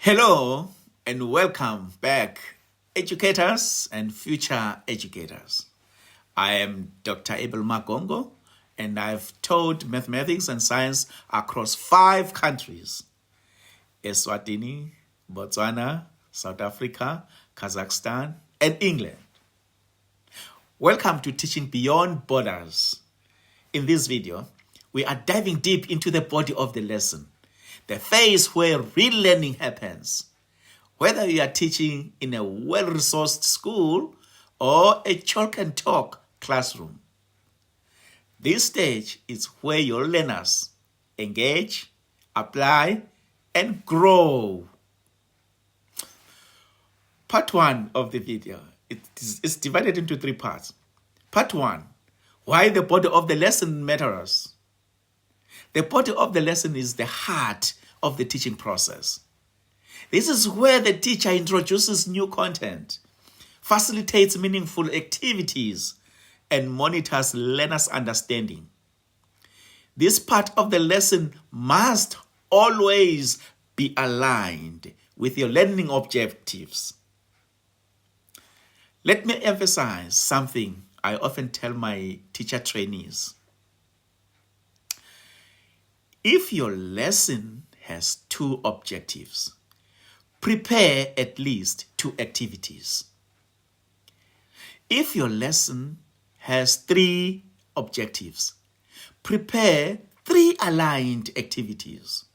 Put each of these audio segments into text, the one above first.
Hello and welcome back, educators and future educators. I am Dr. Abel Magongo, and I've taught mathematics and science across 5 countries: Eswatini, Botswana, South Africa, Kazakhstan, and England. Welcome to Teaching Beyond Borders. In this video, we are diving deep into the body of the lesson, the phase where real learning happens. Whether you are teaching in a well-resourced school or a chalk and talk classroom, this stage is where your learners engage, apply, and grow. Part 1 of the video is divided into 3 parts. Part 1, why the body of the lesson matters. The body of the lesson is the heart of the teaching process. This is where the teacher introduces new content, facilitates meaningful activities, and monitors learners' understanding. This part of the lesson must always be aligned with your learning objectives. Let me emphasize something I often tell my teacher trainees. If your lesson has 2 objectives, prepare at least 2 activities. If your lesson has 3 objectives, prepare 3 aligned activities.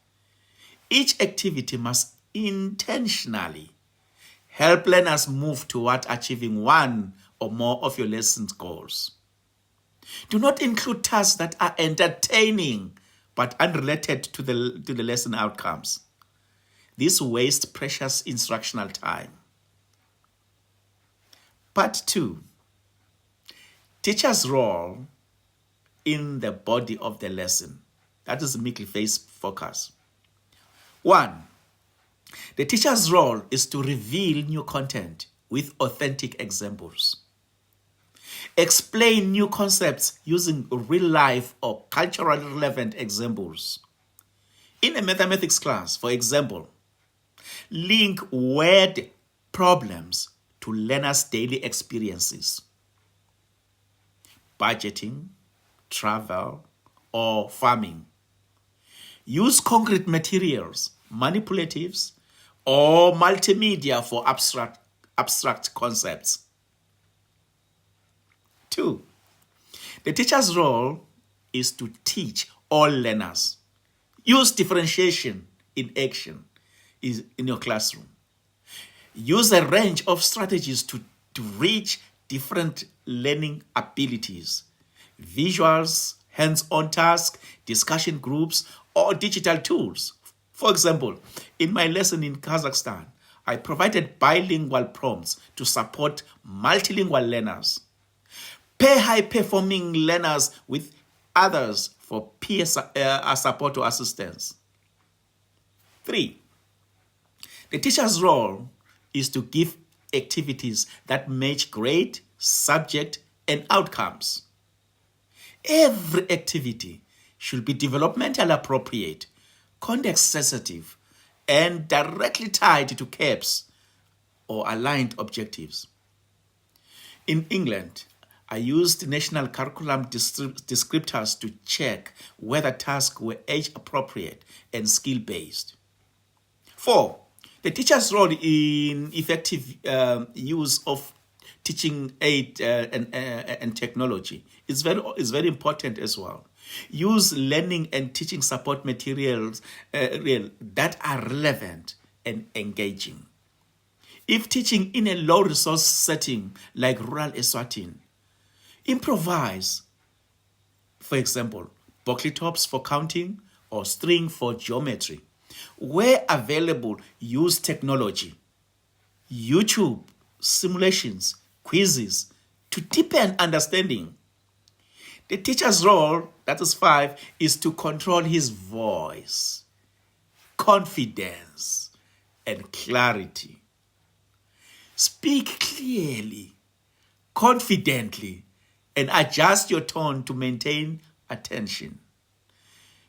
Each activity must intentionally help learners move toward achieving one or more of your lesson's goals. Do not include tasks that are entertaining but unrelated to the lesson outcomes. This wastes precious instructional time. Part 2, teacher's role in the body of the lesson. That is the middle phase focus. 1, the teacher's role is to reveal new content with authentic examples. Explain new concepts using real-life or culturally relevant examples. In a mathematics class, for example, link word problems to learners' daily experiences. Budgeting, travel, or farming. Use concrete materials, manipulatives, or multimedia for abstract concepts. 2, the teacher's role is to teach all learners. Use differentiation in action in your classroom. Use a range of strategies to reach different learning abilities: visuals, hands-on tasks, discussion groups, or digital tools. For example, in my lesson in Kazakhstan, I provided bilingual prompts to support multilingual learners. Pair high-performing learners with others for peer support or assistance. 3, the teacher's role is to give activities that match grade, subject, and outcomes. Every activity should be developmentally appropriate, context sensitive, and directly tied to CAPS or aligned objectives. In England, I used national curriculum descriptors to check whether tasks were age-appropriate and skill-based. 4, the teacher's role in effective use of teaching aid and technology is very important as well. Use learning and teaching support materials that are relevant and engaging. If teaching in a low-resource setting like rural Eswatini, improvise. For example, booklet for counting or string for geometry. Where available, use technology, YouTube, simulations, quizzes to deepen understanding. The teacher's role, that is 5, is to control his voice, confidence, and clarity. Speak clearly, confidently, and adjust your tone to maintain attention.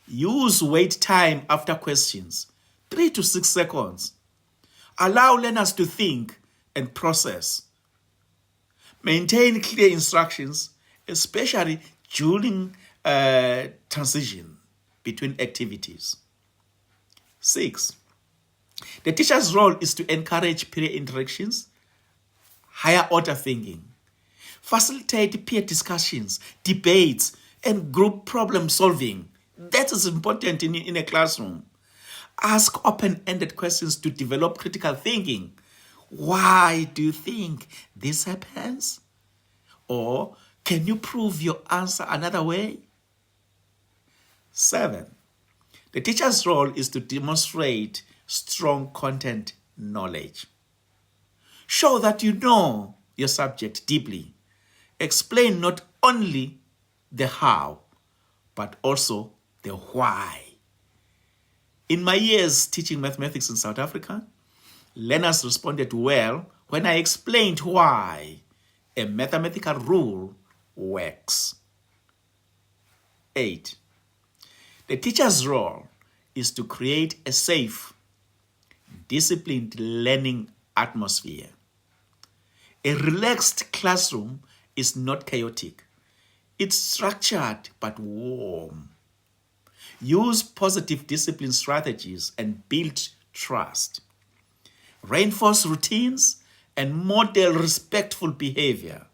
Use wait time after questions, 3 to 6 seconds. Allow learners to think and process. Maintain clear instructions, especially during transition between activities. 6. The teacher's role is to encourage peer interactions, higher order thinking, facilitate peer discussions, debates, and group problem solving. That is important in a classroom. Ask open-ended questions to develop critical thinking. Why do you think this happens? Or can you prove your answer another way? 7. The teacher's role is to demonstrate strong content knowledge. Show that you know your subject deeply. Explain not only the how, but also the why. In my years teaching mathematics in South Africa, learners responded well when I explained why a mathematical rule works. 8. The teacher's role is to create a safe, disciplined learning atmosphere. A relaxed classroom is not chaotic. It's structured but warm. Use positive discipline strategies and build trust. Reinforce routines and model respectful behavior.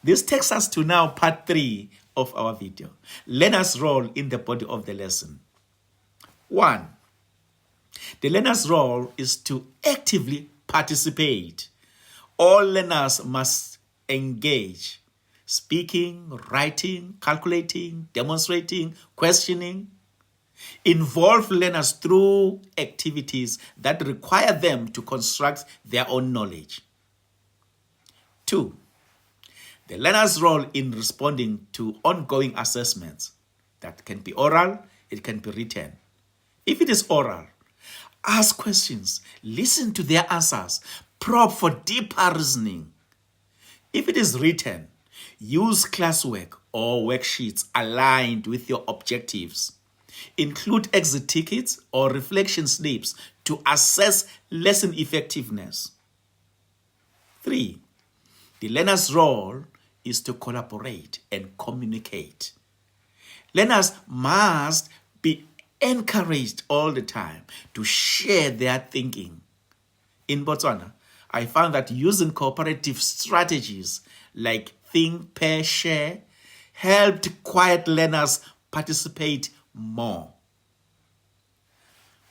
This takes us to now part 3 of our video. Learner's role in the body of the lesson. 1. The learner's role is to actively participate. All learners must engage. Speaking, writing, calculating, demonstrating, questioning. Involve learners through activities that require them to construct their own knowledge. 2. The learner's role in responding to ongoing assessments. That can be oral, it can be written. If it is oral, ask questions, listen to their answers, probe for deeper reasoning. If it is written, use classwork or worksheets aligned with your objectives. Include exit tickets or reflection slips to assess lesson effectiveness. 3. The learner's role is to collaborate and communicate. Learners must be encouraged all the time to share their thinking. In Botswana, I found that using cooperative strategies like think, pair, share helped quiet learners participate more.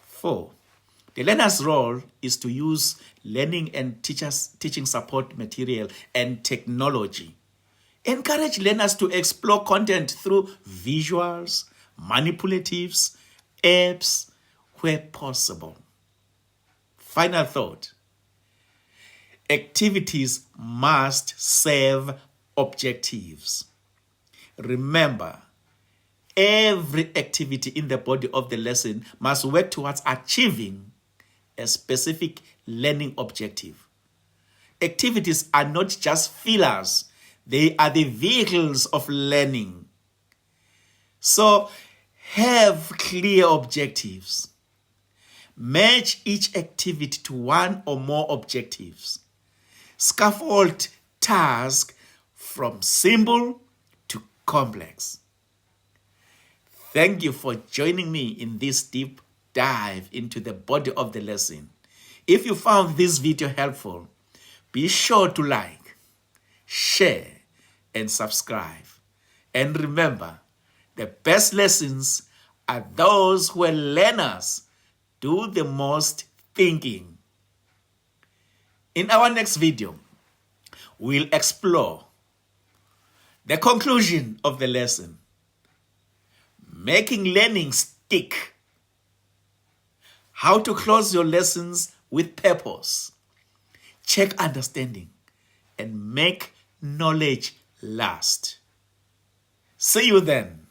4. The learner's role is to use learning and teaching support material and technology. Encourage learners to explore content through visuals, manipulatives, apps, where possible. Final thought. Activities must serve objectives. Remember, every activity in the body of the lesson must work towards achieving a specific learning objective. Activities are not just fillers, they are the vehicles of learning. So, have clear objectives. Match each activity to one or more objectives. Scaffold task from simple to complex. Thank you for joining me in this deep dive into the body of the lesson. If you found this video helpful, be sure to like, share, and subscribe. And remember, the best lessons are those where learners do the most thinking. In our next video, we'll explore the conclusion of the lesson, making learning stick, how to close your lessons with purpose, check understanding, and make knowledge last. See you then.